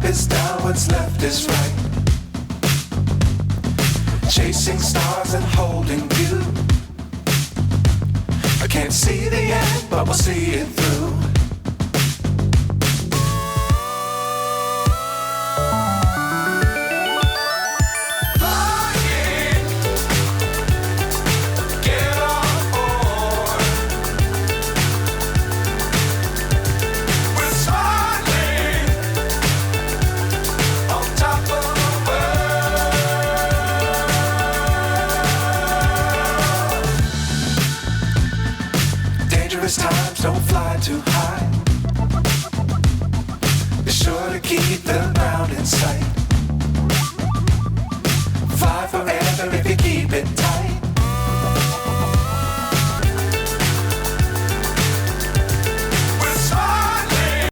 is down, what's left is right. Chasing stars and holding you. I can't see the end, but we'll see it through. Times don't fly too high. Be sure to keep the ground in sight. Fly forever if you